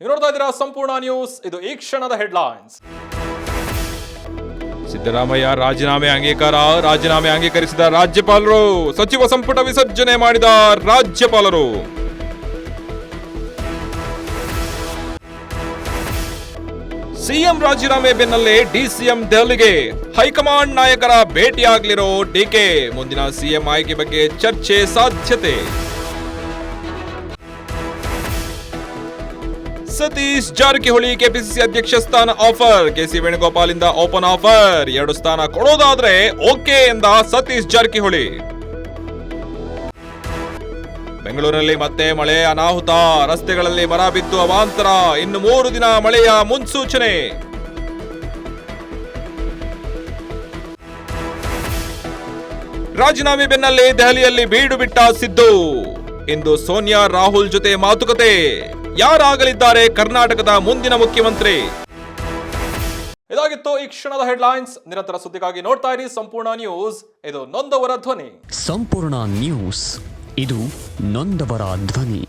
ನೀವು ನೋಡ್ತಾ ಇದ್ದೀರಾ ಸಂಪೂರ್ಣ ನ್ಯೂಸ್. ಇದು ಈ ಕ್ಷಣದ ಹೆಡ್ಲೈನ್ಸ್. ಸಿದ್ದರಾಮಯ್ಯ ರಾಜೀನಾಮೆ ಅಂಗೀಕರಿಸಿದ ರಾಜ್ಯಪಾಲರು. ಸಚಿವ ಸಂಪುಟ ವಿಸರ್ಜನೆ ಮಾಡಿದ ರಾಜ್ಯಪಾಲರು. ಸಿಎಂ ರಾಜೀನಾಮೆ ಬೆನ್ನಲ್ಲೇ ಡಿಸಿಎಂ ದೆಹಲಿಗೆ. ಹೈಕಮಾಂಡ್ ನಾಯಕರ ಭೇಟಿಯಾಗಲಿರೋ ಡಿಕೆ. ಮುಂದಿನ ಸಿಎಂ ಆಯ್ಕೆ ಬಗ್ಗೆ ಚರ್ಚೆ ಸಾಧ್ಯತೆ. ಸತೀಶ್ ಜಾರಕಿಹೊಳಿ ಕೆಪಿಸಿಸಿ ಅಧ್ಯಕ್ಷ ಸ್ಥಾನ ಆಫರ್. ಕೆಸಿ ವೇಣುಗೋಪಾಲ್ ಇಂದ ಓಪನ್ ಆಫರ್. 2 ಸ್ಥಾನ ಕೊಡೋದಾದ್ರೆ ಓಕೆ ಎಂದ ಸತೀಶ್ ಜಾರಕಿಹೊಳಿ. ಬೆಂಗಳೂರಿನಲ್ಲಿ ಮತ್ತೆ ಮಳೆ ಅನಾಹುತ. ರಸ್ತೆಗಳಲ್ಲಿ ಮರ ಬಿದ್ದು ಅವಾಂತರ. ಇನ್ನು 3 ದಿನ ಮಳೆಯ ಮುನ್ಸೂಚನೆ. ರಾಜೀನಾಮೆ ಬೆನ್ನಲ್ಲೇ ದೆಹಲಿಯಲ್ಲಿ ಬೀಡು ಬಿಟ್ಟ ಸಿದ್ದು. ಇಂದು ಸೋನಿಯಾ ರಾಹುಲ್ ಜೊತೆ ಮಾತುಕತೆ. ಯಾರಾಗಲಿದ್ದಾರೆ ಕರ್ನಾಟಕದ ಮುಂದಿನ ಮುಖ್ಯಮಂತ್ರಿ? ಇದಾಗಿತ್ತು ಈ ಕ್ಷಣದ ಹೆಡ್ಲೈನ್ಸ್. ನಿರಂತರ ಸುದ್ದಿಗಾಗಿ ನೋಡ್ತಾ ಇರಿ ಸಂಪೂರ್ಣ ನ್ಯೂಸ್. ಇದು ನೊಂದವರ ಧ್ವನಿ. ಸಂಪೂರ್ಣ ನ್ಯೂಸ್, ಇದು ನೊಂದವರ ಧ್ವನಿ.